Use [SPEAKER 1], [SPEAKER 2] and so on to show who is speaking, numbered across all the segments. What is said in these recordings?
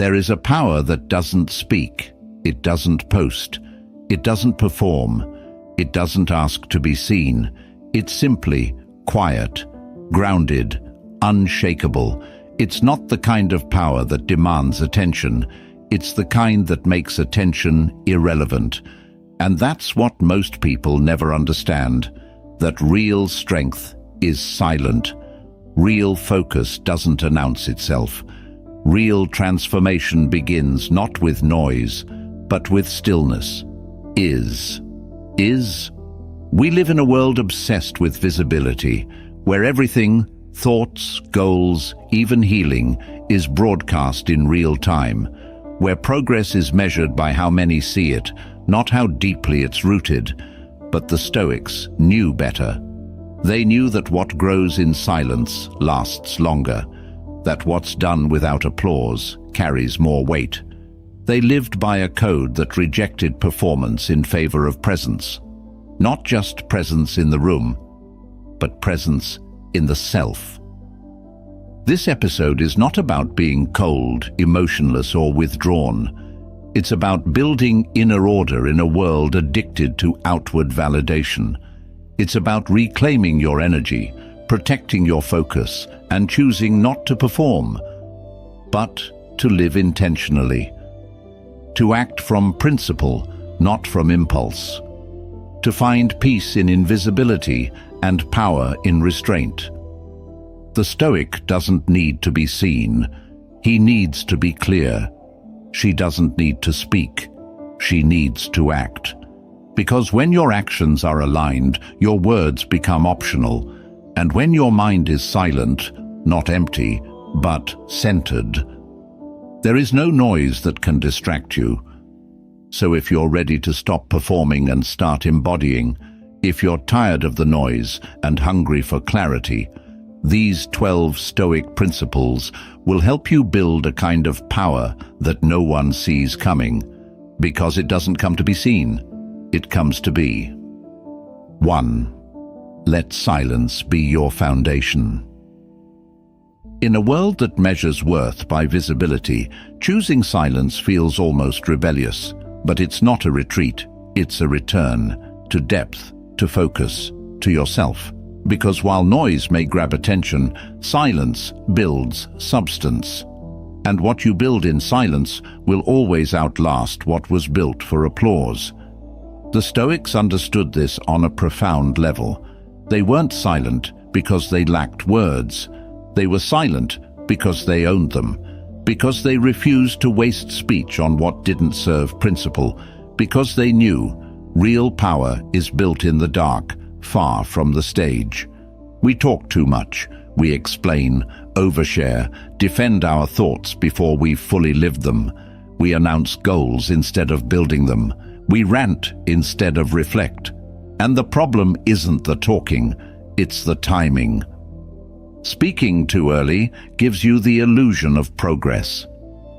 [SPEAKER 1] There is a power that doesn't speak, it doesn't post, it doesn't perform, it doesn't ask to be seen. It's simply quiet, grounded, unshakable. It's not the kind of power that demands attention. It's the kind that makes attention irrelevant. And that's what most people never understand, that real strength is silent. Real focus doesn't announce itself. Real transformation begins not with noise, but with stillness. Is. We live in a world obsessed with visibility, where everything, thoughts, goals, even healing, is broadcast in real time, where progress is measured by how many see it, not how deeply it's rooted. But the Stoics knew better. They knew that what grows in silence lasts longer, that what's done without applause carries more weight. They lived by a code that rejected performance in favor of presence. Not just presence in the room, but presence in the self. This episode is not about being cold, emotionless, or withdrawn. It's about building inner order in a world addicted to outward validation. It's about reclaiming your energy, protecting your focus, and choosing not to perform, but to live intentionally. To act from principle, not from impulse. To find peace in invisibility and power in restraint. The Stoic doesn't need to be seen. He needs to be clear. She doesn't need to speak. She needs to act. Because when your actions are aligned, your words become optional. And when your mind is silent, not empty, but centered, there is no noise that can distract you. So if you're ready to stop performing and start embodying, if you're tired of the noise and hungry for clarity, these 12 Stoic principles will help you build a kind of power that no one sees coming, because it doesn't come to be seen, it comes to be. 1. Let silence be your foundation. In a world that measures worth by visibility, choosing silence feels almost rebellious, but it's not a retreat, it's a return to depth, to focus, to yourself. Because while noise may grab attention, silence builds substance. And what you build in silence will always outlast what was built for applause. The Stoics understood this on a profound level. They weren't silent because they lacked words. They were silent because they owned them, because they refused to waste speech on what didn't serve principle, because they knew real power is built in the dark, far from the stage. We talk too much. We explain, overshare, defend our thoughts before we've fully lived them. We announce goals instead of building them. We rant instead of reflect. And the problem isn't the talking, it's the timing. Speaking too early gives you the illusion of progress.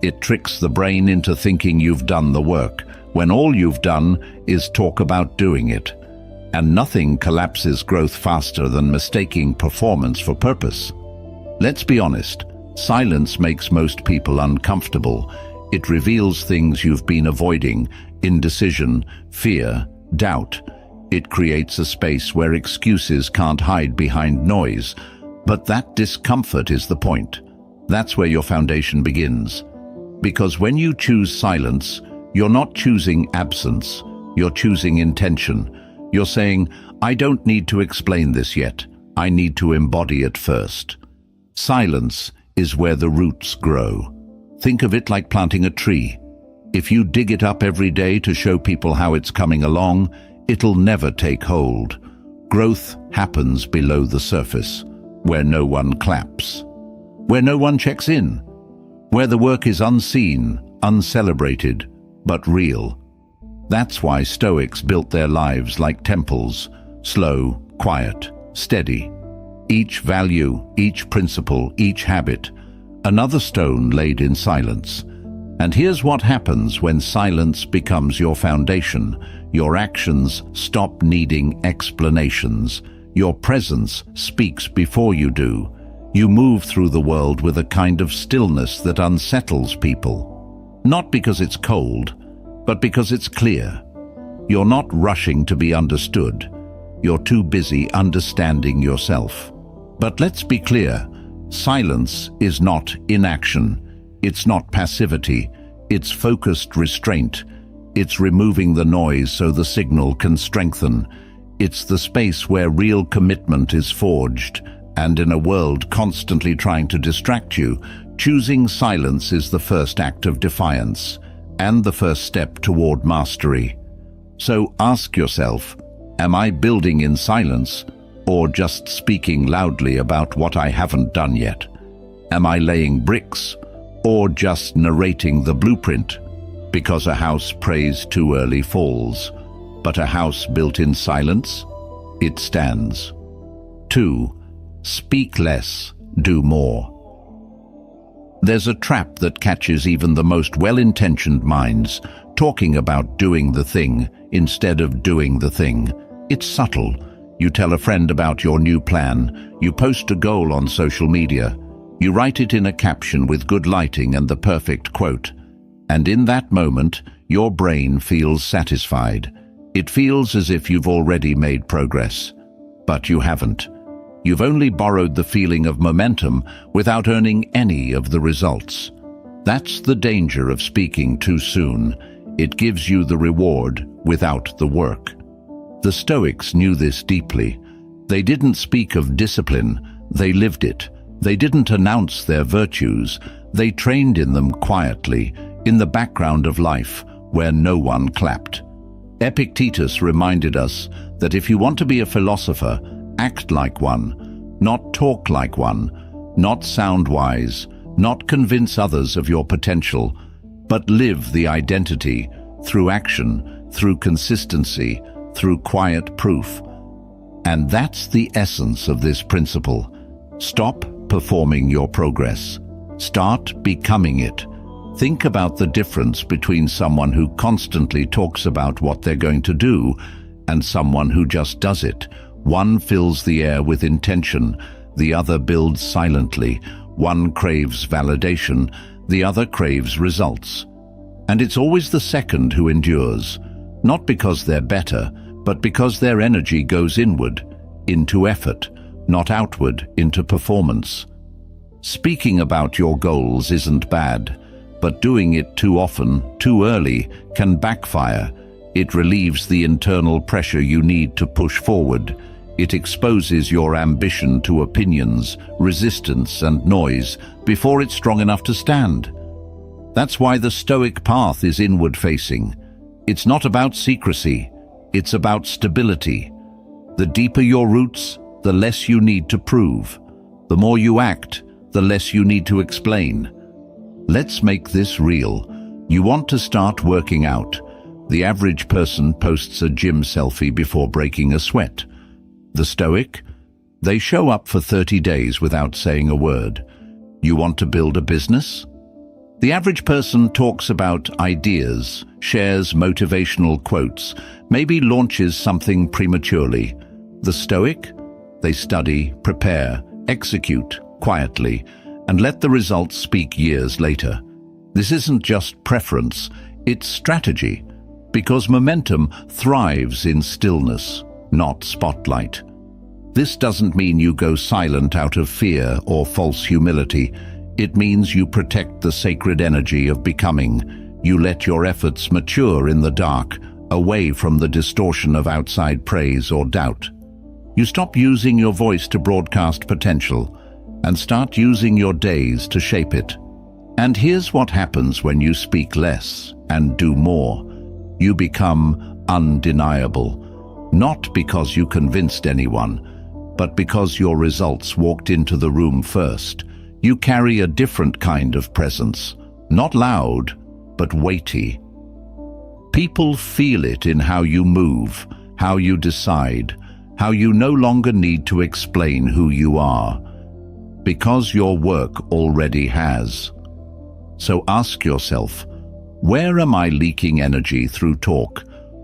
[SPEAKER 1] It tricks the brain into thinking you've done the work, when all you've done is talk about doing it. And nothing collapses growth faster than mistaking performance for purpose. Let's be honest, silence makes most people uncomfortable. It reveals things you've been avoiding: indecision, fear, doubt. It creates a space where excuses can't hide behind noise. But that discomfort is the point. That's where your foundation begins. Because when you choose silence, you're not choosing absence, you're choosing intention. You're saying, I don't need to explain this yet. I need to embody it first. Silence is where the roots grow. Think of it like planting a tree. If you dig it up every day to show people how it's coming along, it'll never take hold. Growth happens below the surface, where no one claps, where no one checks in, where the work is unseen, uncelebrated, but real. That's why Stoics built their lives like temples, slow, quiet, steady. Each value, each principle, each habit, another stone laid in silence. And here's what happens when silence becomes your foundation. Your actions stop needing explanations. Your presence speaks before you do. You move through the world with a kind of stillness that unsettles people. Not because it's cold, but because it's clear. You're not rushing to be understood. You're too busy understanding yourself. But let's be clear, silence is not inaction. It's not passivity. It's focused restraint. It's removing the noise so the signal can strengthen. It's the space where real commitment is forged. And in a world constantly trying to distract you, choosing silence is the first act of defiance and the first step toward mastery. So ask yourself, am I building in silence or just speaking loudly about what I haven't done yet? Am I laying bricks or just narrating the blueprint? Because a house praised too early falls, but a house built in silence, it stands. 2. Speak less, do more. There's a trap that catches even the most well-intentioned minds, talking about doing the thing instead of doing the thing. It's subtle. You tell a friend about your new plan. You post a goal on social media. You write it in a caption with good lighting and the perfect quote. And in that moment, your brain feels satisfied. It feels as if you've already made progress. But you haven't. You've only borrowed the feeling of momentum without earning any of the results. That's the danger of speaking too soon. It gives you the reward without the work. The Stoics knew this deeply. They didn't speak of discipline, they lived it. They didn't announce their virtues, they trained in them quietly, in the background of life, where no one clapped. Epictetus reminded us that if you want to be a philosopher, act like one, not talk like one, not sound wise, not convince others of your potential, but live the identity through action, through consistency, through quiet proof. And that's the essence of this principle. Stop performing your progress. Start becoming it. Think about the difference between someone who constantly talks about what they're going to do and someone who just does it. One fills the air with intention, the other builds silently. One craves validation, the other craves results. And it's always the second who endures, not because they're better, but because their energy goes inward, into effort, not outward, into performance. Speaking about your goals isn't bad, but doing it too often, too early, can backfire. It relieves the internal pressure you need to push forward. It exposes your ambition to opinions, resistance, and noise before it's strong enough to stand. That's why the Stoic path is inward-facing. It's not about secrecy, it's about stability. The deeper your roots, the less you need to prove. The more you act, the less you need to explain. Let's make this real. You want to start working out. The average person posts a gym selfie before breaking a sweat. The Stoic? They show up for 30 days without saying a word. You want to build a business? The average person talks about ideas, shares motivational quotes, maybe launches something prematurely. The Stoic? They study, prepare, execute quietly, and let the results speak years later. This isn't just preference, it's strategy, because momentum thrives in stillness, not spotlight. This doesn't mean you go silent out of fear or false humility. It means you protect the sacred energy of becoming. You let your efforts mature in the dark, away from the distortion of outside praise or doubt. You stop using your voice to broadcast potential and start using your days to shape it. And here's what happens when you speak less and do more. You become undeniable, not because you convinced anyone, but because your results walked into the room first. You carry a different kind of presence, not loud, but weighty. People feel it in how you move, how you decide, how you no longer need to explain who you are, because your work already has. So ask yourself, where am I leaking energy through talk?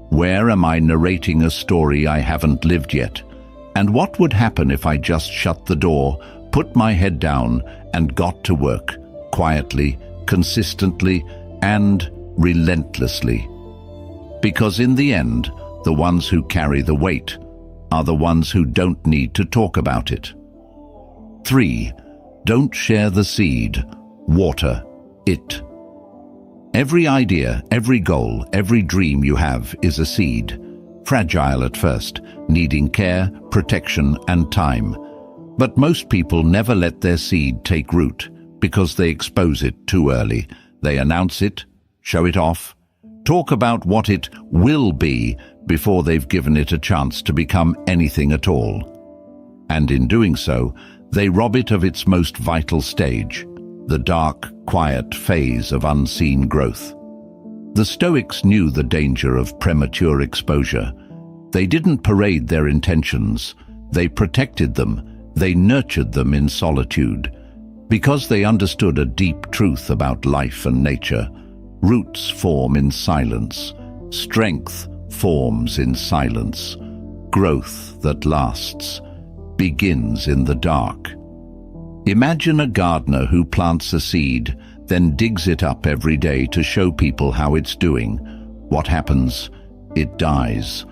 [SPEAKER 1] Where am I narrating a story I haven't lived yet? And what would happen if I just shut the door, put my head down, and got to work, quietly, consistently, and relentlessly. Because in the end, the ones who carry the weight are the ones who don't need to talk about it. 3. Don't share the seed, water it. Every idea, every goal, every dream you have is a seed, fragile at first, needing care, protection, and time. But most people never let their seed take root because they expose it too early. They announce it, show it off, talk about what it will be before they've given it a chance to become anything at all. And in doing so, they rob it of its most vital stage, the dark, quiet phase of unseen growth. The Stoics knew the danger of premature exposure. They didn't parade their intentions. They protected them. They nurtured them in solitude. Because they understood a deep truth about life and nature. Roots form in silence. Strength forms in silence. Growth that lasts begins in the dark. Imagine a gardener who plants a seed, then digs it up every day to show people how it's doing. What happens? It dies.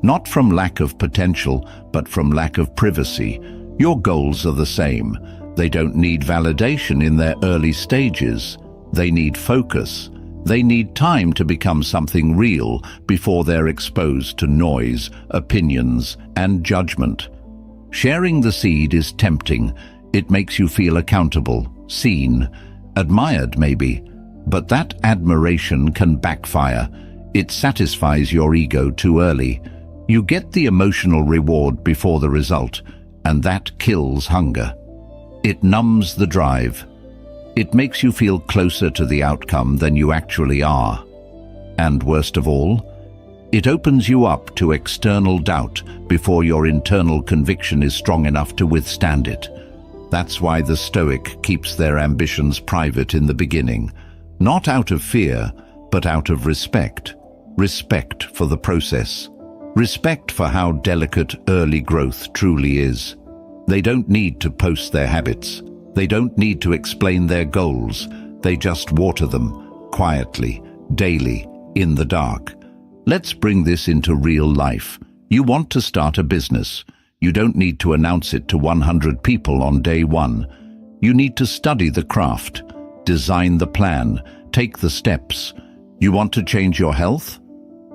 [SPEAKER 1] Not from lack of potential, but from lack of privacy. Your goals are the same. They don't need validation in their early stages. They need focus. They need time to become something real before they're exposed to noise, opinions, and judgment. Sharing the seed is tempting. It makes you feel accountable, seen, admired maybe. But that admiration can backfire. It satisfies your ego too early. You get the emotional reward before the result, and that kills hunger. It numbs the drive. It makes you feel closer to the outcome than you actually are. And worst of all, it opens you up to external doubt before your internal conviction is strong enough to withstand it. That's why the Stoic keeps their ambitions private in the beginning, not out of fear, but out of respect. Respect for the process. Respect for how delicate early growth truly is. They don't need to post their habits. They don't need to explain their goals. They just water them, quietly, daily, in the dark. Let's bring this into real life. You want to start a business. You don't need to announce it to 100 people on day one. You need to study the craft, design the plan, take the steps. You want to change your health?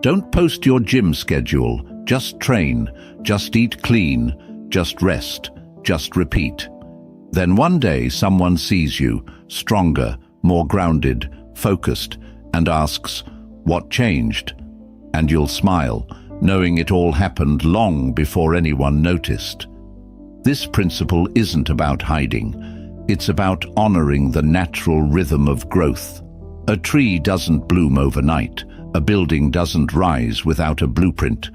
[SPEAKER 1] Don't post your gym schedule. Just train, just eat clean, just rest, just repeat. Then one day someone sees you, stronger, more grounded, focused, and asks, "What changed?" And you'll smile, knowing it all happened long before anyone noticed. This principle isn't about hiding. It's about honoring the natural rhythm of growth. A tree doesn't bloom overnight. A building doesn't rise without a blueprint.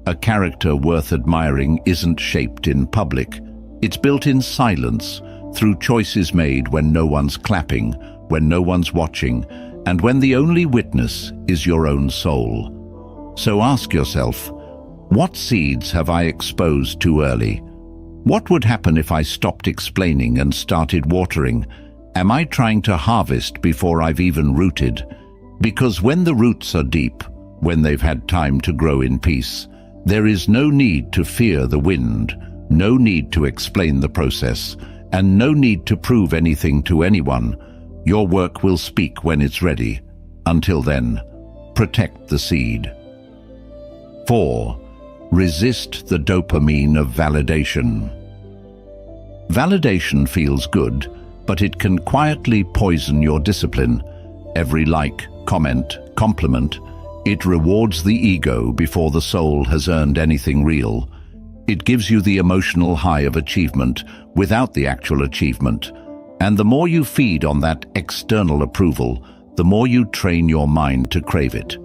[SPEAKER 1] A character worth admiring isn't shaped in public. It's built in silence, through choices made when no one's clapping, when no one's watching, and when the only witness is your own soul. So ask yourself, what seeds have I exposed too early? What would happen if I stopped explaining and started watering? Am I trying to harvest before I've even rooted? Because when the roots are deep, when they've had time to grow in peace, there is no need to fear the wind, no need to explain the process, and no need to prove anything to anyone. Your work will speak when it's ready. Until then, protect the seed. 4. Resist the dopamine of validation. Validation feels good, but it can quietly poison your discipline. Every like, comment, compliment, it rewards the ego before the soul has earned anything real. It gives you the emotional high of achievement without the actual achievement. And the more you feed on that external approval, the more you train your mind to crave it.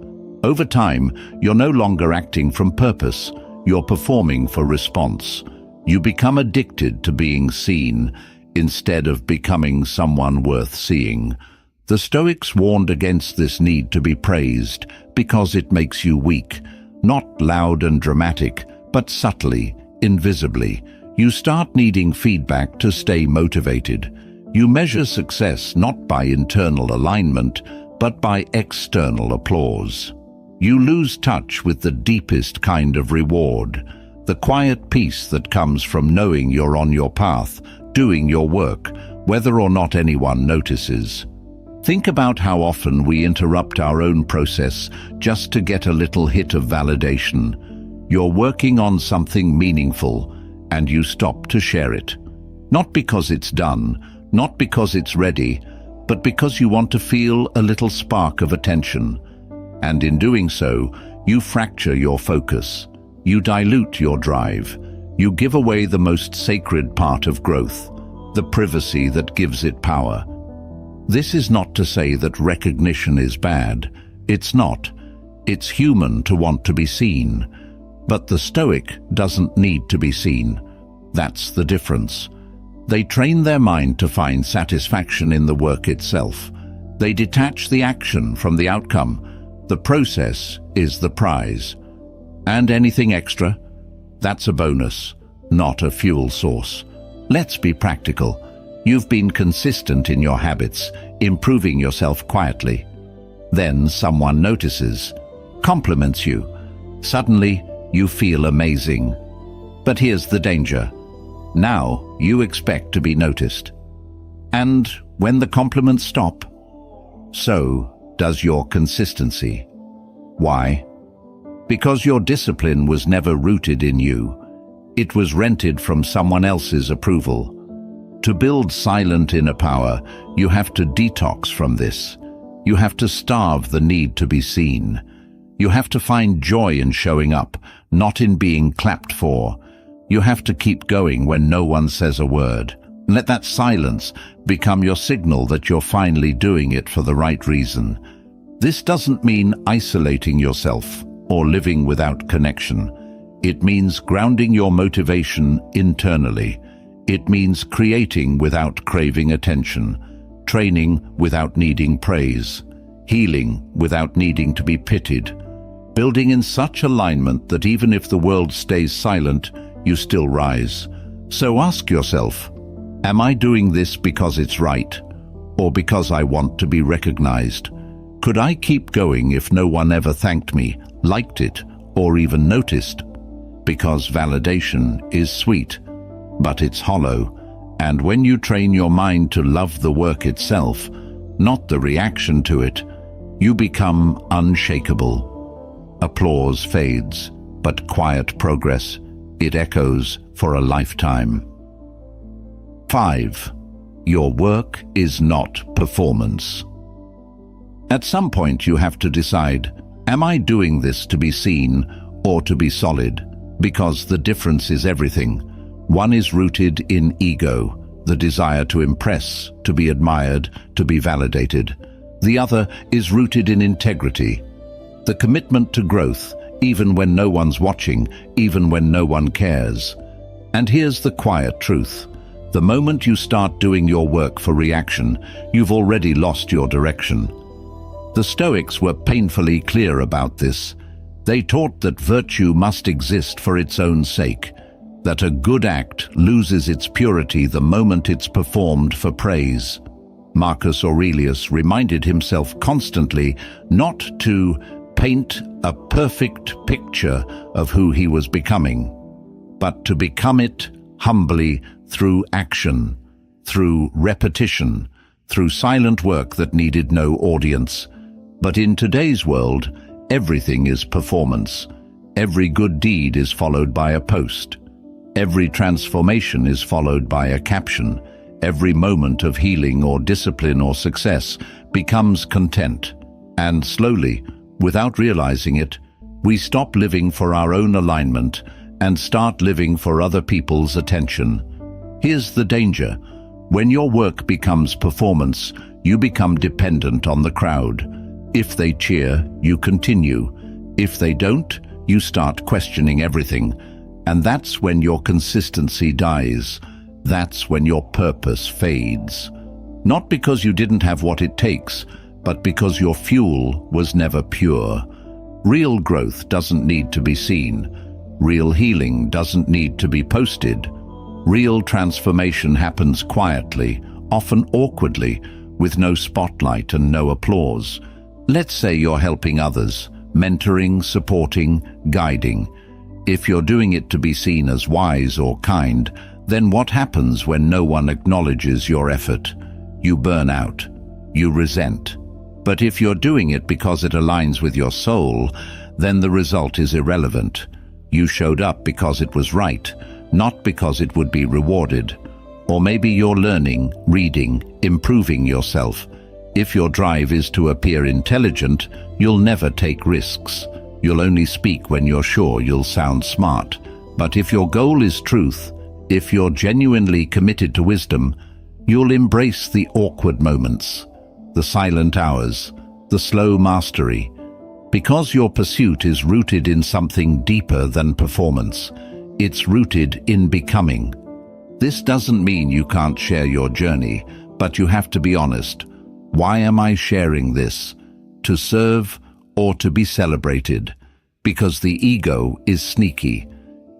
[SPEAKER 1] Over time, you're no longer acting from purpose. You're performing for response. You become addicted to being seen instead of becoming someone worth seeing. The Stoics warned against this need to be praised because it makes you weak, not loud and dramatic, but subtly, invisibly. You start needing feedback to stay motivated. You measure success not by internal alignment, but by external applause. You lose touch with the deepest kind of reward, the quiet peace that comes from knowing you're on your path, doing your work, whether or not anyone notices. Think about how often we interrupt our own process just to get a little hit of validation. You're working on something meaningful, and you stop to share it. Not because it's done, not because it's ready, but because you want to feel a little spark of attention. And in doing so, you fracture your focus. You dilute your drive. You give away the most sacred part of growth, the privacy that gives it power. This is not to say that recognition is bad. It's not. It's human to want to be seen. But the Stoic doesn't need to be seen. That's the difference. They train their mind to find satisfaction in the work itself. They detach the action from the outcome. The process is the prize. And anything extra? That's a bonus, not a fuel source. Let's be practical. You've been consistent in your habits, improving yourself quietly. Then someone notices, compliments you. Suddenly, you feel amazing. But here's the danger. Now you expect to be noticed. And when the compliments stop, so does your consistency. Why? Because your discipline was never rooted in you. It was rented from someone else's approval. To build silent inner power, you have to detox from this. You have to starve the need to be seen. You have to find joy in showing up, not in being clapped for. You have to keep going when no one says a word. Let that silence become your signal that you're finally doing it for the right reason. This doesn't mean isolating yourself or living without connection. It means grounding your motivation internally. It means creating without craving attention, training without needing praise, healing without needing to be pitied, building in such alignment that even if the world stays silent, you still rise. So ask yourself, am I doing this because it's right, or because I want to be recognized? Could I keep going if no one ever thanked me, liked it, or even noticed? Because validation is sweet, but it's hollow, and when you train your mind to love the work itself, not the reaction to it, you become unshakable. Applause fades, but quiet progress, it echoes for a lifetime. 5. Your work is not performance. At some point you have to decide, am I doing this to be seen or to be solid? Because the difference is everything. One is rooted in ego, the desire to impress, to be admired, to be validated. The other is rooted in integrity, the commitment to growth, even when no one's watching, even when no one cares. And here's the quiet truth. The moment you start doing your work for reaction, you've already lost your direction. The Stoics were painfully clear about this. They taught that virtue must exist for its own sake, that a good act loses its purity the moment it's performed for praise. Marcus Aurelius reminded himself constantly not to paint a perfect picture of who he was becoming, but to become it humbly through action, through repetition, through silent work that needed no audience. But in today's world, everything is performance. Every good deed is followed by a post. Every transformation is followed by a caption. Every moment of healing or discipline or success becomes content. And slowly, without realizing it, we stop living for our own alignment and start living for other people's attention. Here's the danger. When your work becomes performance, you become dependent on the crowd. If they cheer, you continue. If they don't, you start questioning everything. And that's when your consistency dies. That's when your purpose fades. Not because you didn't have what it takes, but because your fuel was never pure. Real growth doesn't need to be seen. Real healing doesn't need to be posted. Real transformation happens quietly, often awkwardly, with no spotlight and no applause. Let's say you're helping others, mentoring, supporting, guiding. If you're doing it to be seen as wise or kind, then what happens when no one acknowledges your effort? You burn out. You resent. But if you're doing it because it aligns with your soul, then the result is irrelevant. You showed up because it was right, not because it would be rewarded. Or maybe you're learning, reading, improving yourself. If your drive is to appear intelligent, you'll never take risks. You'll only speak when you're sure you'll sound smart. But if your goal is truth, if you're genuinely committed to wisdom, you'll embrace the awkward moments, the silent hours, the slow mastery, because your pursuit is rooted in something deeper than performance. It's rooted in becoming. This doesn't mean you can't share your journey, but you have to be honest. Why am I sharing this? To serve or to be celebrated? Because the ego is sneaky.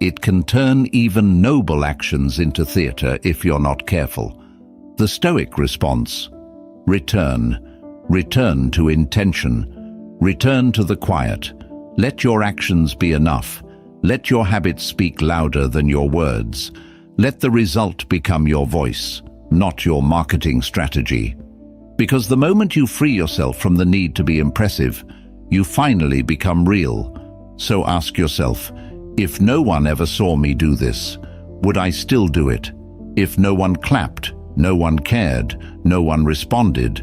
[SPEAKER 1] It can turn even noble actions into theater if you're not careful. The Stoic response: return. Return to intention. Return to the quiet. Let your actions be enough. Let your habits speak louder than your words. Let the result become your voice, not your marketing strategy. Because the moment you free yourself from the need to be impressive, you finally become real. So ask yourself, if no one ever saw me do this, would I still do it? If no one clapped, no one cared, no one responded,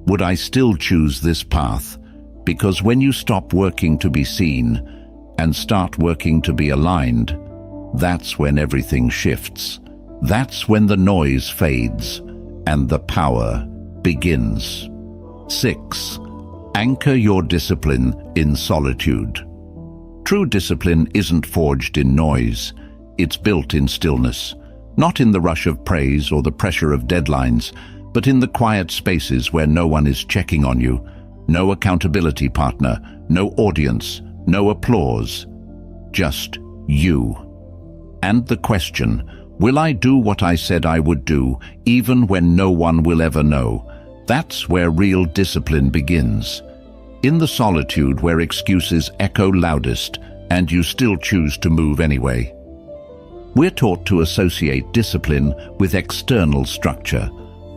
[SPEAKER 1] would I still choose this path? Because when you stop working to be seen and start working to be aligned, that's when everything shifts. That's when the noise fades and the power begins. 6. Anchor your discipline in solitude. True discipline isn't forged in noise. It's built in stillness, not in the rush of praise or the pressure of deadlines, but in the quiet spaces where no one is checking on you, no accountability partner, no audience, no applause, just you. And the question, will I do what I said I would do, even when no one will ever know? That's where real discipline begins. In the solitude where excuses echo loudest and you still choose to move anyway. We're taught to associate discipline with external structure: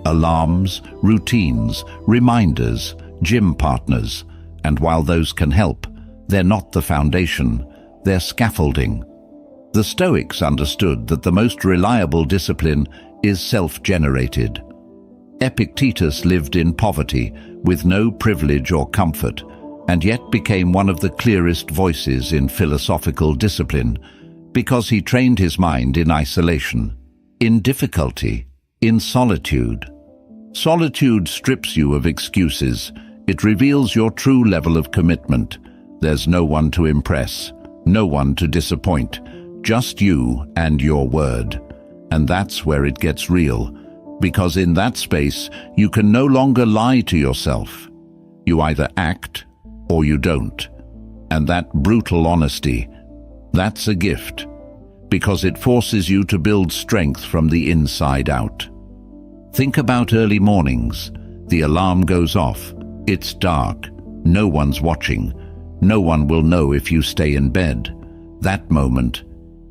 [SPEAKER 1] alarms, routines, reminders, gym partners. And while those can help, they're not the foundation, they're scaffolding. The Stoics understood that the most reliable discipline is self-generated. Epictetus lived in poverty, with no privilege or comfort, and yet became one of the clearest voices in philosophical discipline, because he trained his mind in isolation, in difficulty, in solitude. Solitude strips you of excuses. It reveals your true level of commitment. There's no one to impress, no one to disappoint, just you and your word. And that's where it gets real, because in that space you can no longer lie to yourself. You either act or you don't. And that brutal honesty, that's a gift, because it forces you to build strength from the inside out. Think about early mornings. The alarm goes off. It's dark. No one's watching. No one will know if you stay in bed. That moment,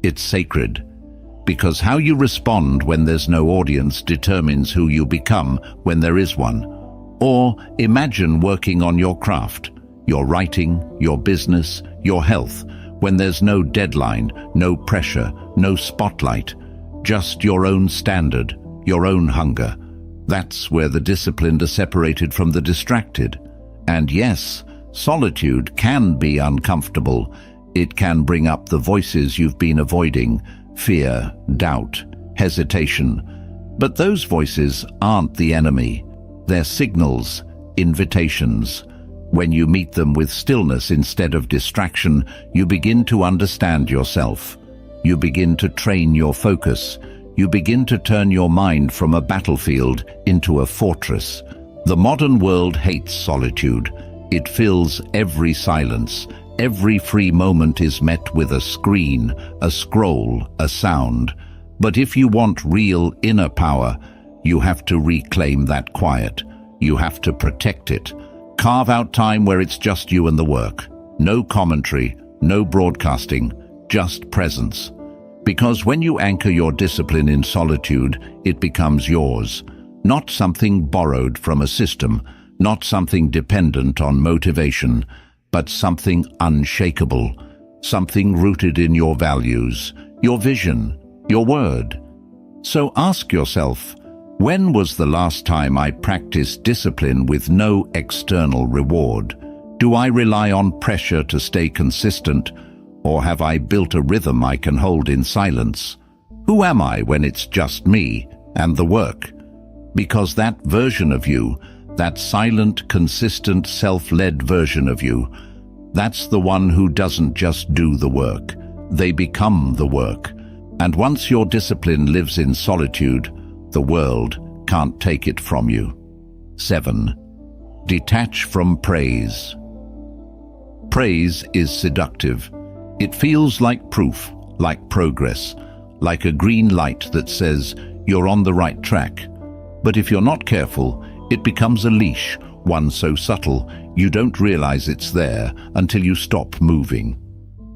[SPEAKER 1] it's sacred, because how you respond when there's no audience determines who you become when there is one. Or imagine working on your craft, your writing, your business, your health, when there's no deadline, no pressure, no spotlight, just your own standard, your own hunger. That's where the disciplined are separated from the distracted. And yes, solitude can be uncomfortable. It can bring up the voices you've been avoiding: fear, doubt, hesitation. But those voices aren't the enemy. They're signals, invitations. When you meet them with stillness instead of distraction, you begin to understand yourself. You begin to train your focus. You begin to turn your mind from a battlefield into a fortress. The modern world hates solitude. It fills every silence. Every free moment is met with a screen, a scroll, a sound. But if you want real inner power, you have to reclaim that quiet. You have to protect it. Carve out time where it's just you and the work. No commentary, no broadcasting, just presence. Because when you anchor your discipline in solitude, it becomes yours. Not something borrowed from a system, not something dependent on motivation, but something unshakable, something rooted in your values, your vision, your word. So ask yourself, when was the last time I practiced discipline with no external reward? Do I rely on pressure to stay consistent, or have I built a rhythm I can hold in silence? Who am I when it's just me and the work? Because that version of you, that silent, consistent, self-led version of you, that's the one who doesn't just do the work. They become the work. And once your discipline lives in solitude, the world can't take it from you. 7. Detach from praise. Praise is seductive. It feels like proof, like progress, like a green light that says you're on the right track. But if you're not careful, it becomes a leash, one so subtle you don't realize it's there until you stop moving.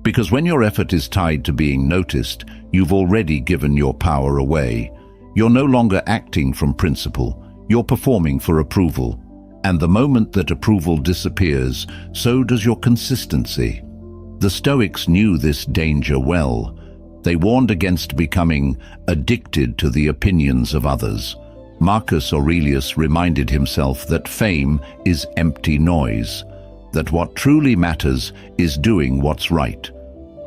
[SPEAKER 1] Because when your effort is tied to being noticed, you've already given your power away. You're no longer acting from principle, you're performing for approval. And the moment that approval disappears, so does your consistency. The Stoics knew this danger well. They warned against becoming addicted to the opinions of others. Marcus Aurelius reminded himself that fame is empty noise, that what truly matters is doing what's right,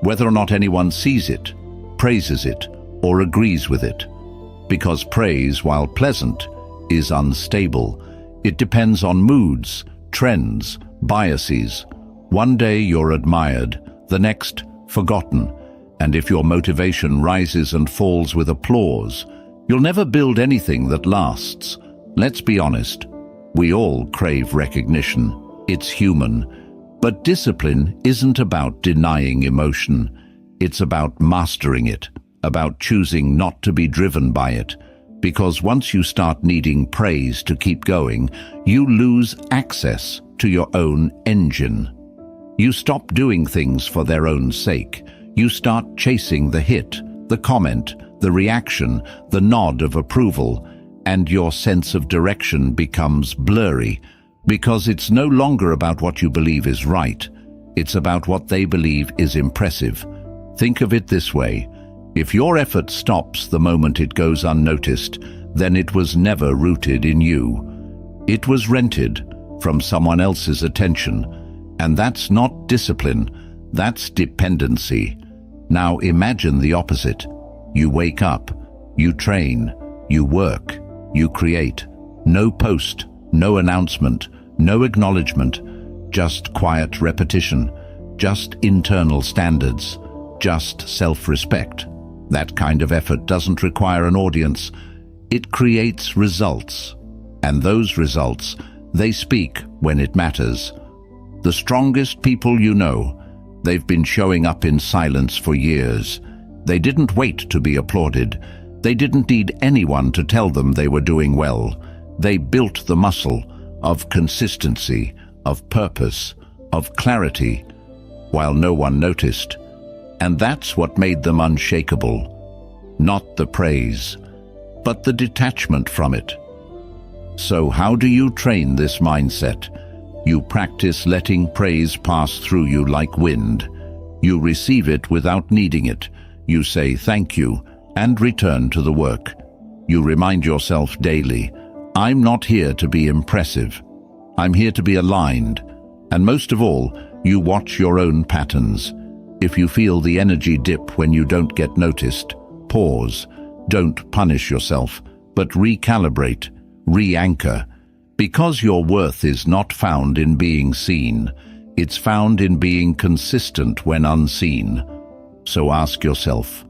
[SPEAKER 1] whether or not anyone sees it, praises it, or agrees with it. Because praise, while pleasant, is unstable. It depends on moods, trends, biases. One day you're admired, the next forgotten, and if your motivation rises and falls with applause, you'll never build anything that lasts. Let's be honest, we all crave recognition. It's human. But discipline isn't about denying emotion. It's about mastering it, about choosing not to be driven by it. Because once you start needing praise to keep going, you lose access to your own engine. You stop doing things for their own sake. You start chasing the hit, the comment, the reaction, the nod of approval, and your sense of direction becomes blurry, because it's no longer about what you believe is right. It's about what they believe is impressive. Think of it this way. If your effort stops the moment it goes unnoticed, then it was never rooted in you. It was rented from someone else's attention, and that's not discipline, that's dependency. Now imagine the opposite. You wake up, you train, you work, you create. No post, no announcement, no acknowledgement, just quiet repetition, just internal standards, just self-respect. That kind of effort doesn't require an audience. It creates results. And those results, they speak when it matters. The strongest people you know, they've been showing up in silence for years. They didn't wait to be applauded. They didn't need anyone to tell them they were doing well. They built the muscle of consistency, of purpose, of clarity, while no one noticed. And that's what made them unshakable. Not the praise, but the detachment from it. So how do you train this mindset? You practice letting praise pass through you like wind. You receive it without needing it. You say thank you and return to the work. You remind yourself daily, I'm not here to be impressive. I'm here to be aligned. And most of all, you watch your own patterns. If you feel the energy dip when you don't get noticed, pause. Don't punish yourself, but recalibrate, re-anchor. Because your worth is not found in being seen, it's found in being consistent when unseen. So ask yourself,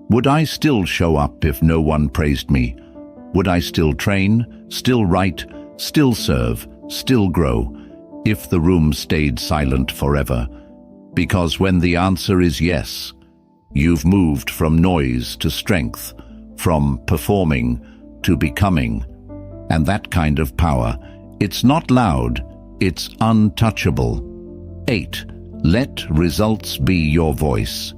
[SPEAKER 1] would I still show up if no one praised me? Would I still train, still write, still serve, still grow, if the room stayed silent forever? Because when the answer is yes, you've moved from noise to strength, from performing to becoming. And that kind of power, It's not loud, it's untouchable. 8. Let results be your voice.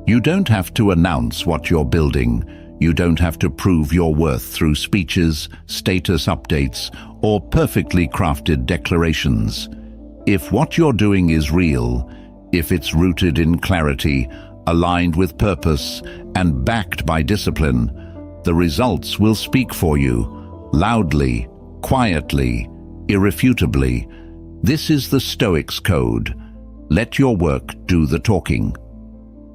[SPEAKER 1] You don't have to announce what you're building. You don't have to prove your worth through speeches, status updates, or perfectly crafted declarations. If what you're doing is real, if it's rooted in clarity, aligned with purpose, and backed by discipline, the results will speak for you, loudly, quietly, irrefutably. This is the Stoics' code. Let your work do the talking.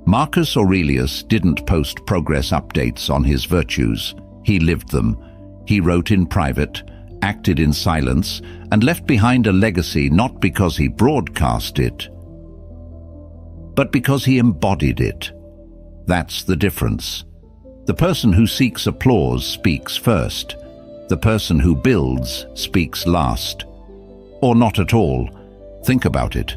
[SPEAKER 1] Marcus Aurelius didn't post progress updates on his virtues. He lived them. He wrote in private, acted in silence, and left behind a legacy not because he broadcast it, but because he embodied it. That's the difference. The person who seeks applause speaks first. The person who builds speaks last. Or not at all. Think about it.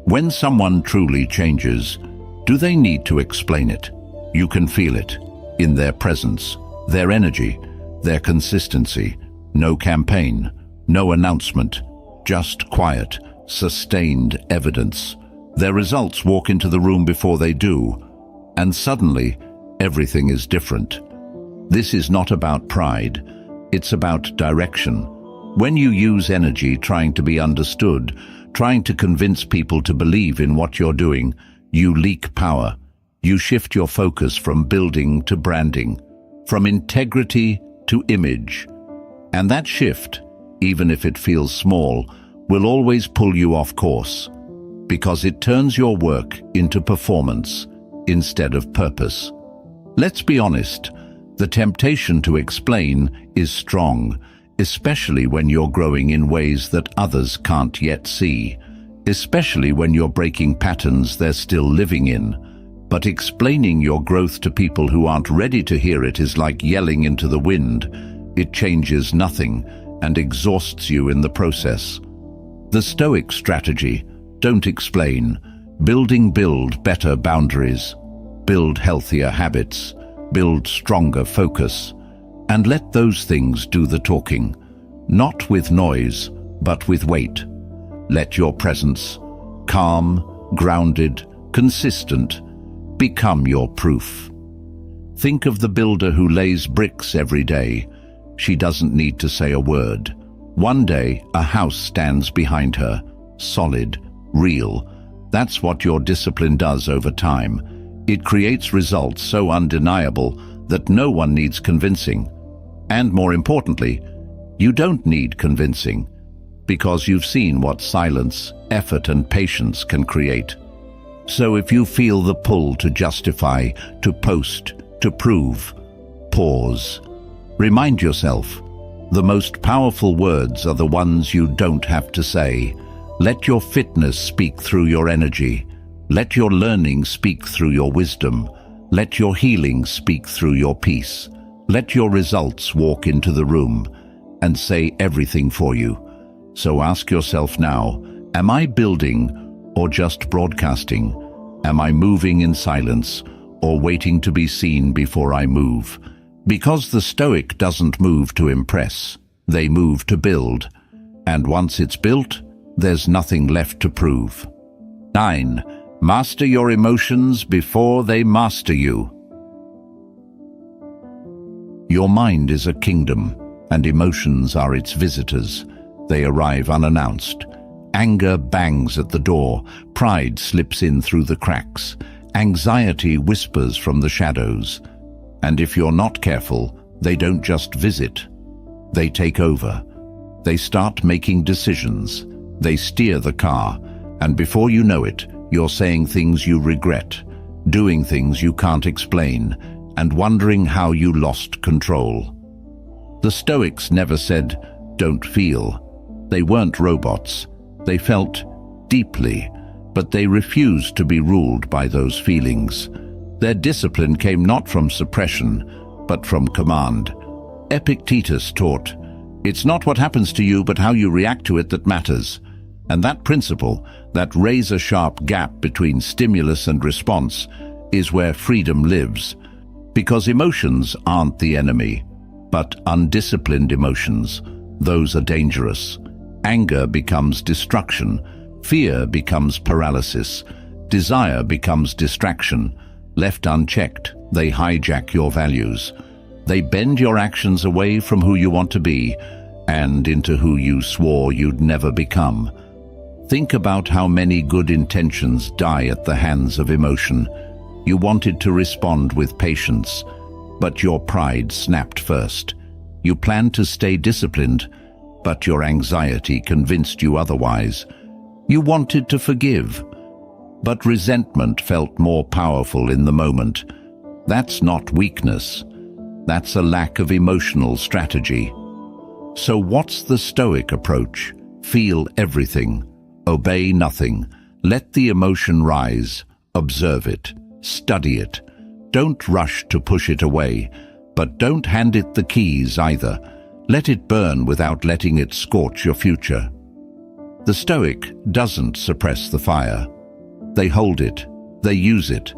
[SPEAKER 1] When someone truly changes, do they need to explain it? You can feel it in their presence, their energy, their consistency. No campaign, no announcement, just quiet, sustained evidence. Their results walk into the room before they do, and suddenly everything is different. This is not about pride, it's about direction. When you use energy trying to be understood, trying to convince people to believe in what you're doing, you leak power. You shift your focus from building to branding, from integrity to image. And that shift, even if it feels small, will always pull you off course, because it turns your work into performance instead of purpose. Let's be honest, the temptation to explain is strong, especially when you're growing in ways that others can't yet see, especially when you're breaking patterns they're still living in. But explaining your growth to people who aren't ready to hear it is like yelling into the wind. It changes nothing and exhausts you in the process. The Stoic strategy: don't explain. Build better boundaries. Build healthier habits. Build stronger focus. And let those things do the talking. Not with noise, but with weight. Let your presence, calm, grounded, consistent, become your proof. Think of the builder who lays bricks every day. She doesn't need to say a word. One day, a house stands behind her, solid, real. That's what your discipline does over time. It creates results so undeniable that no one needs convincing. And more importantly, you don't need convincing, because you've seen what silence, effort, and patience can create. So if you feel the pull to justify, to post, to prove, pause. Remind yourself, the most powerful words are the ones you don't have to say. Let your fitness speak through your energy. Let your learning speak through your wisdom. Let your healing speak through your peace. Let your results walk into the room and say everything for you. So ask yourself now, am I building or just broadcasting? Am I moving in silence or waiting to be seen before I move? Because the Stoic doesn't move to impress, they move to build. And once it's built, there's nothing left to prove. 9. Master your emotions before they master you. Your mind is a kingdom, and emotions are its visitors. They arrive unannounced. Anger bangs at the door, pride slips in through the cracks, anxiety whispers from the shadows. And if you're not careful, they don't just visit. They take over. They start making decisions. They steer the car, and before you know it, you're saying things you regret, doing things you can't explain, and wondering how you lost control. The Stoics never said, "Don't feel." They weren't robots. They felt deeply, but they refused to be ruled by those feelings. Their discipline came not from suppression, but from command. Epictetus taught, "It's not what happens to you, but how you react to it that matters." And that principle, that razor-sharp gap between stimulus and response, is where freedom lives. Because emotions aren't the enemy, but undisciplined emotions, Those are dangerous. Anger becomes destruction. Fear becomes paralysis. Desire becomes distraction. Left unchecked, they hijack your values. They bend your actions away from who you want to be and into who you swore you'd never become. Think about how many good intentions die at the hands of emotion. You wanted to respond with patience, but your pride snapped first. You planned to stay disciplined, but your anxiety convinced you otherwise. You wanted to forgive, but resentment felt more powerful in the moment. That's not weakness. That's a lack of emotional strategy. So what's the Stoic approach? Feel everything. Obey nothing. Let the emotion rise. Observe it. Study it. Don't rush to push it away, but don't hand it the keys either. Let it burn without letting it scorch your future. The Stoic doesn't suppress the fire. They hold it. They use it.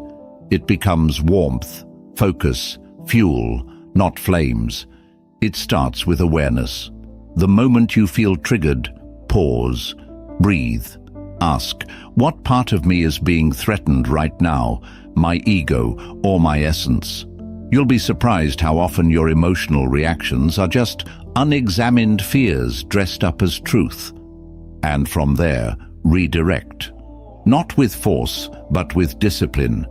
[SPEAKER 1] It becomes warmth, focus, fuel, not flames. It starts with awareness. The moment you feel triggered, pause, breathe, ask, what part of me is being threatened right now, my ego or my essence? You'll be surprised how often your emotional reactions are just unexamined fears dressed up as truth. And from there, redirect. Not with force, but with discipline.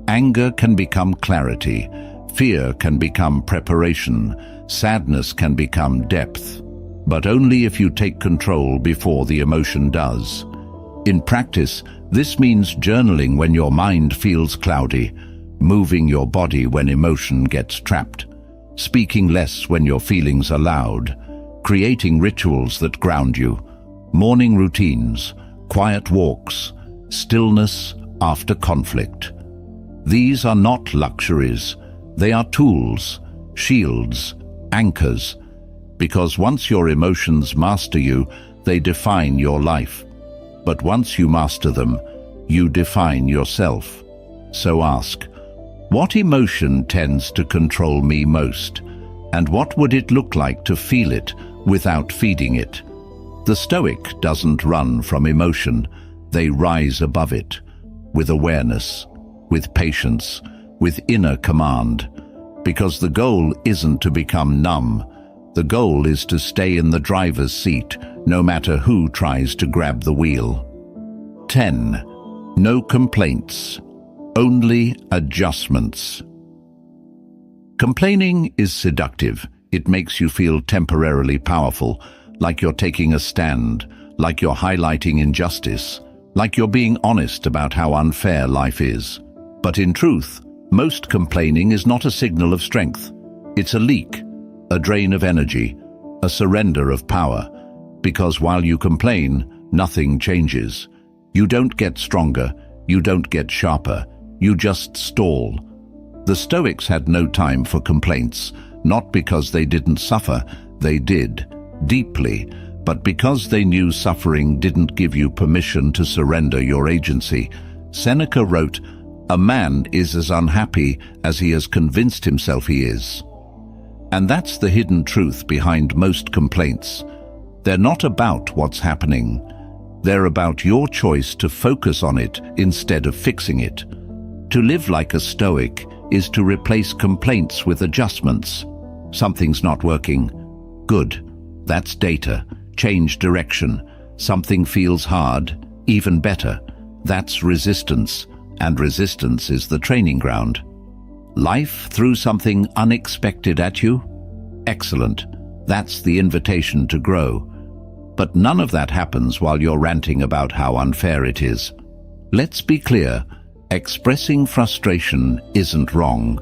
[SPEAKER 1] Anger can become clarity. Fear can become preparation. Sadness can become depth. But only if you take control before the emotion does. In practice, this means journaling when your mind feels cloudy, moving your body when emotion gets trapped, speaking less when your feelings are loud, creating rituals that ground you, morning routines, quiet walks, stillness after conflict. These are not luxuries. They are tools, shields, anchors, because once your emotions master you, they define your life. But once you master them, you define yourself. So ask, what emotion tends to control me most? And what would it look like to feel it without feeding it? The Stoic doesn't run from emotion. They rise above it, with awareness, with patience, with inner command. Because the goal isn't to become numb. The goal is to stay in the driver's seat, no matter who tries to grab the wheel. 10. No complaints, only adjustments. Complaining is seductive. It makes you feel temporarily powerful, like you're taking a stand, like you're highlighting injustice, like you're being honest about how unfair life is. But in truth, most complaining is not a signal of strength. It's a leak, a drain of energy, a surrender of power. Because while you complain, nothing changes. You don't get stronger, you don't get sharper, you just stall. The Stoics had no time for complaints, not because they didn't suffer, they did, deeply, but because they knew suffering didn't give you permission to surrender your agency. Seneca wrote, "A man is as unhappy as he has convinced himself he is." And that's the hidden truth behind most complaints. They're not about what's happening. They're about your choice to focus on it instead of fixing it. To live like a Stoic is to replace complaints with adjustments. Something's not working. Good. That's data. Change direction. Something feels hard. Even better. That's resistance. And resistance is the training ground. Life threw something unexpected at you? Excellent. That's the invitation to grow. But none of that happens while you're ranting about how unfair it is. Let's be clear. Expressing frustration isn't wrong.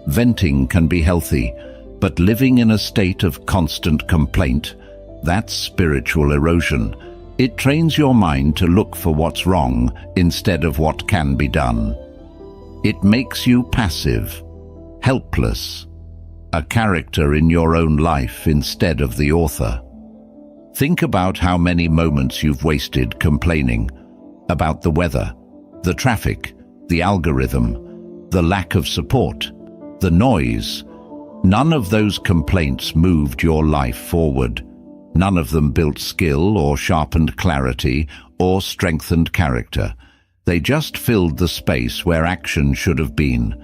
[SPEAKER 1] Venting can be healthy. But living in a state of constant complaint, that's spiritual erosion. It trains your mind to look for what's wrong instead of what can be done. It makes you passive, helpless, a character in your own life instead of the author. Think about how many moments you've wasted complaining about the weather, the traffic, the algorithm, the lack of support, the noise. None of those complaints moved your life forward. None of them built skill or sharpened clarity or strengthened character. They just filled the space where action should have been.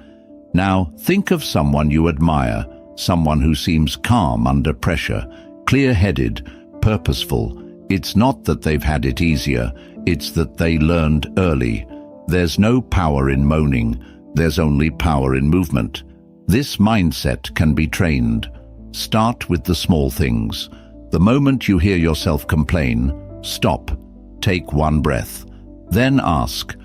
[SPEAKER 1] Now, think of someone you admire, someone who seems calm under pressure, clear-headed, purposeful. It's not that they've had it easier, it's that they learned early. There's no power in moaning, there's only power in movement. This mindset can be trained. Start with the small things. The moment you hear yourself complain, stop, take one breath. Then ask,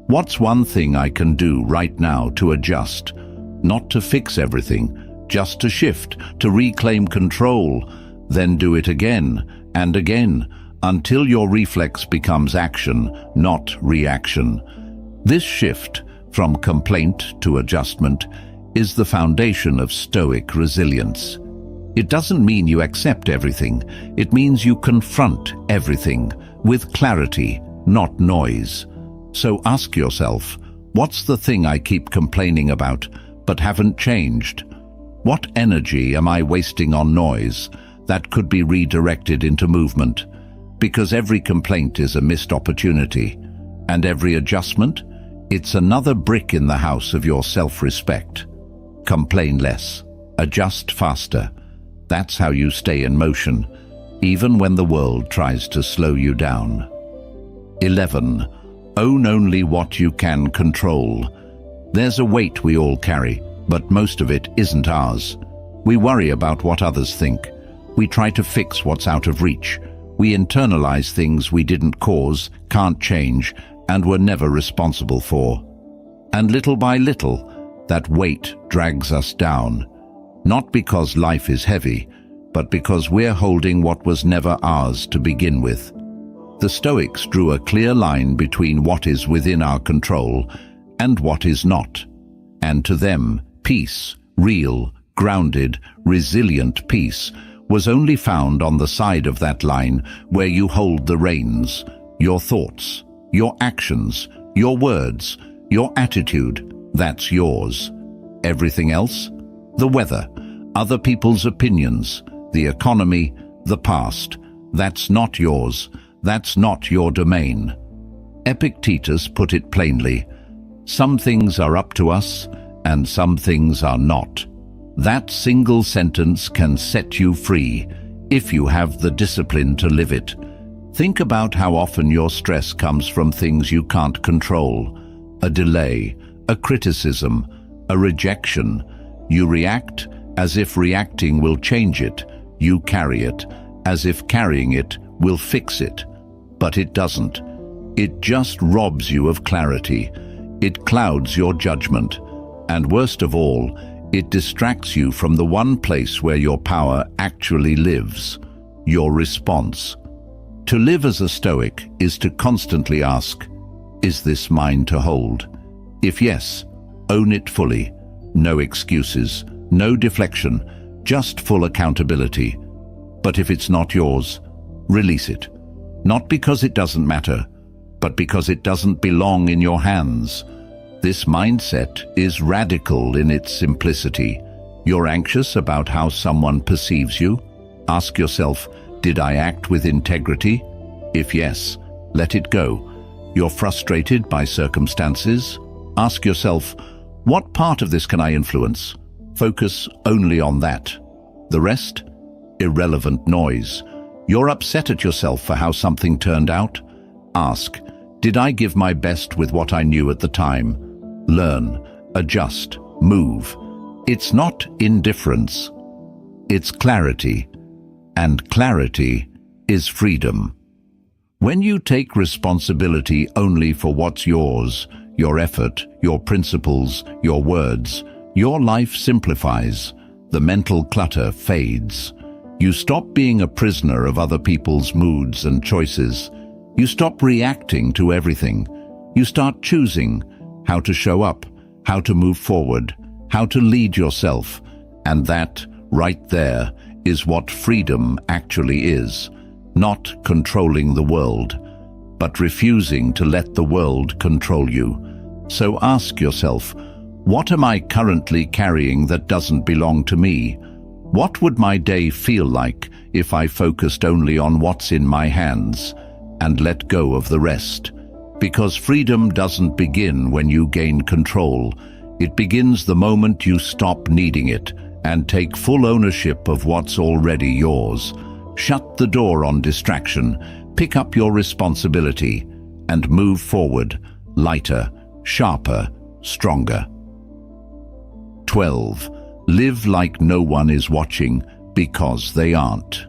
[SPEAKER 1] what's one thing I can do right now to adjust? Not to fix everything, just to shift, to reclaim control. Then do it again and again, until your reflex becomes action, not reaction. This shift, from complaint to adjustment, is the foundation of Stoic resilience. It doesn't mean you accept everything. It means you confront everything with clarity, not noise. So ask yourself, what's the thing I keep complaining about but haven't changed? What energy am I wasting on noise that could be redirected into movement? Because every complaint is a missed opportunity, and every adjustment, it's another brick in the house of your self-respect. Complain less, adjust faster. That's how you stay in motion, even when the world tries to slow you down. 11. Own only what you can control. There's a weight we all carry, but most of it isn't ours. We worry about what others think. We try to fix what's out of reach. We internalize things we didn't cause, can't change, and were never responsible for. And little by little, that weight drags us down. Not because life is heavy, but because we're holding what was never ours to begin with. The Stoics drew a clear line between what is within our control and what is not. And to them, peace, real, grounded, resilient peace, was only found on the side of that line where you hold the reins, your thoughts, your actions, your words, your attitude. That's yours. Everything else? The weather, other people's opinions, the economy, the past. That's not yours. That's not your domain. Epictetus put it plainly. Some things are up to us, and some things are not. That single sentence can set you free, if you have the discipline to live it. Think about how often your stress comes from things you can't control. A delay, a criticism, a rejection. You react as if reacting will change it. You carry it as if carrying it will fix it. But it doesn't. It just robs you of clarity. It clouds your judgment. And worst of all, it distracts you from the one place where your power actually lives, your response. To live as a Stoic is to constantly ask, is this mine to hold? If yes, own it fully. No excuses, no deflection, just full accountability. But if it's not yours, release it. Not because it doesn't matter, but because it doesn't belong in your hands. This mindset is radical in its simplicity. You're anxious about how someone perceives you? Ask yourself, did I act with integrity? If yes, let it go. You're frustrated by circumstances? Ask yourself, what part of this can I influence? Focus only on that. The rest? Irrelevant noise. You're upset at yourself for how something turned out? Ask, did I give my best with what I knew at the time? Learn, adjust, move. It's not indifference. It's clarity. And clarity is freedom. When you take responsibility only for what's yours, your effort, your principles, your words, your life simplifies. The mental clutter fades. You stop being a prisoner of other people's moods and choices. You stop reacting to everything. You start choosing how to show up, how to move forward, how to lead yourself. And that, right there, is what freedom actually is. Not controlling the world, but refusing to let the world control you. So ask yourself, what am I currently carrying that doesn't belong to me? What would my day feel like if I focused only on what's in my hands and let go of the rest? Because freedom doesn't begin when you gain control. It begins the moment you stop needing it and take full ownership of what's already yours. Shut the door on distraction, pick up your responsibility, and move forward, lighter, sharper, stronger. 12. Live like no one is watching because they aren't.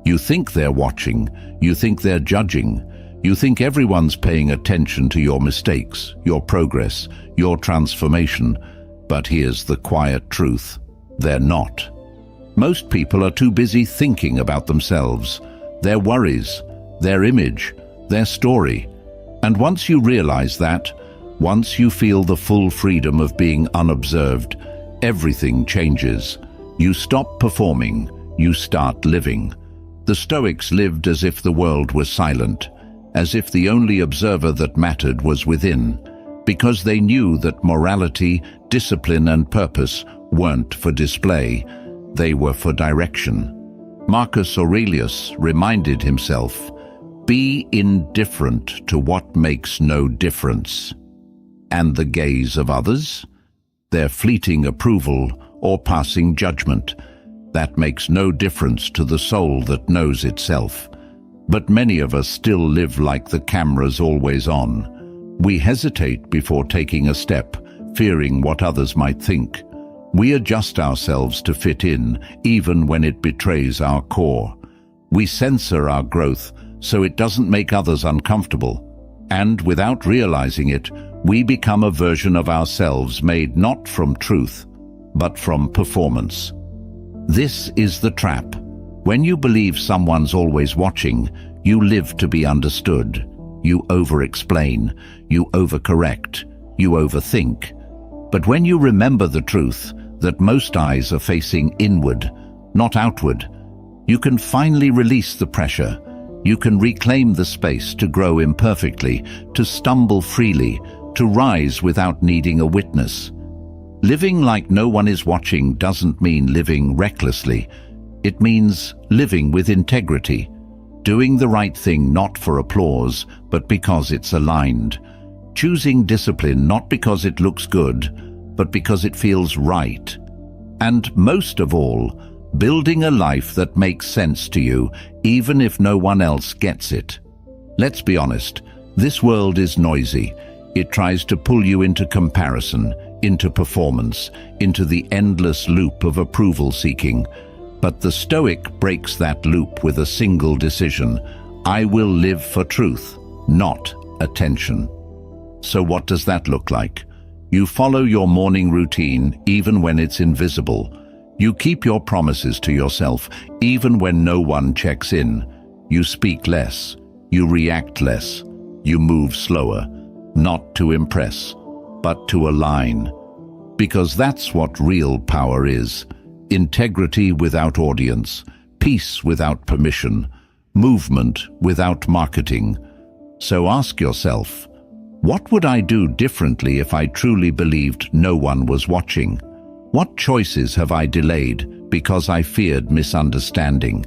[SPEAKER 1] You think they're watching, you think they're judging, you think everyone's paying attention to your mistakes, your progress, your transformation, but here's the quiet truth: they're not. Most people are too busy thinking about themselves, their worries, their image, their story. And once you realize that, once you feel the full freedom of being unobserved, everything changes. You stop performing, you start living. The Stoics lived as if the world was silent, as if the only observer that mattered was within, because they knew that morality, discipline, and purpose weren't for display, they were for direction. Marcus Aurelius reminded himself, "Be indifferent to what makes no difference." And the gaze of others? Their fleeting approval or passing judgment, that makes no difference to the soul that knows itself. But many of us still live like the camera's always on. We hesitate before taking a step, fearing what others might think. We adjust ourselves to fit in, even when it betrays our core. We censor our growth so it doesn't make others uncomfortable. And without realizing it, we become a version of ourselves made not from truth, but from performance. This is the trap. When you believe someone's always watching, you live to be understood. You over-explain, you overcorrect, you overthink. But when you remember the truth, that most eyes are facing inward, not outward, you can finally release the pressure. You can reclaim the space to grow imperfectly, to stumble freely, to rise without needing a witness. Living like no one is watching doesn't mean living recklessly. It means living with integrity, doing the right thing not for applause, but because it's aligned. Choosing discipline not because it looks good, but because it feels right. And most of all, building a life that makes sense to you, even if no one else gets it. Let's be honest, this world is noisy. It tries to pull you into comparison, into performance, into the endless loop of approval seeking. But the Stoic breaks that loop with a single decision: I will live for truth, not attention. So what does that look like? You follow your morning routine even when it's invisible. You keep your promises to yourself even when no one checks in. You speak less. You react less. You move slower, not to impress, but to align. Because that's what real power is. Integrity without audience, peace without permission, movement without marketing. So ask yourself, what would I do differently if I truly believed no one was watching? What choices have I delayed because I feared misunderstanding?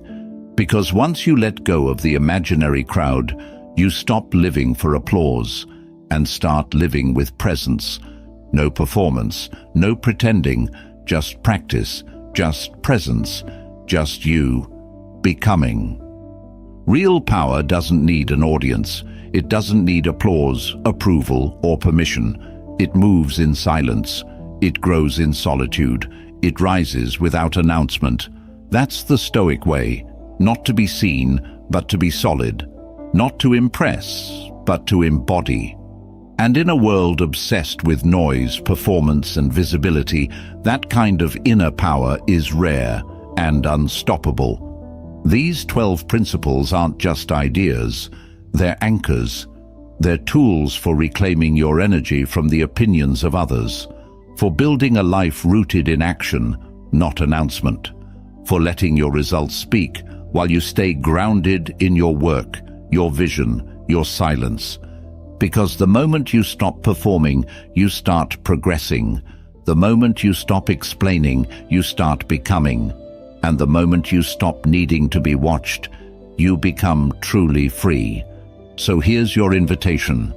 [SPEAKER 1] Because once you let go of the imaginary crowd, you stop living for applause and start living with presence. No performance, no pretending, just practice, just presence, just you, becoming. Real power doesn't need an audience. It doesn't need applause, approval, or permission. It moves in silence. It grows in solitude. It rises without announcement. That's the Stoic way, not to be seen, but to be solid. Not to impress, but to embody. And in a world obsessed with noise, performance, and visibility, that kind of inner power is rare and unstoppable. These 12 principles aren't just ideas. They're anchors. They're tools for reclaiming your energy from the opinions of others, for building a life rooted in action, not announcement, for letting your results speak while you stay grounded in your work, your vision, your silence. Because the moment you stop performing, you start progressing. The moment you stop explaining, you start becoming. And the moment you stop needing to be watched, you become truly free. So here's your invitation.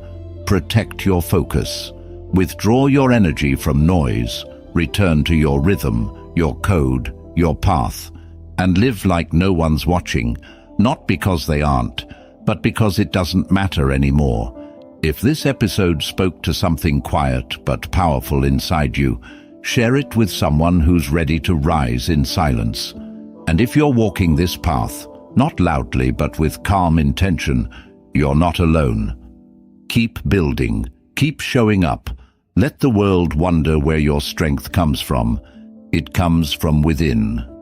[SPEAKER 1] Protect your focus. Withdraw your energy from noise. Return to your rhythm, your code, your path, and live like no one's watching, not because they aren't, but because it doesn't matter anymore. If this episode spoke to something quiet but powerful inside you, share it with someone who's ready to rise in silence. And if you're walking this path, not loudly but with calm intention, you're not alone. Keep building, keep showing up. Let the world wonder where your strength comes from. It comes from within.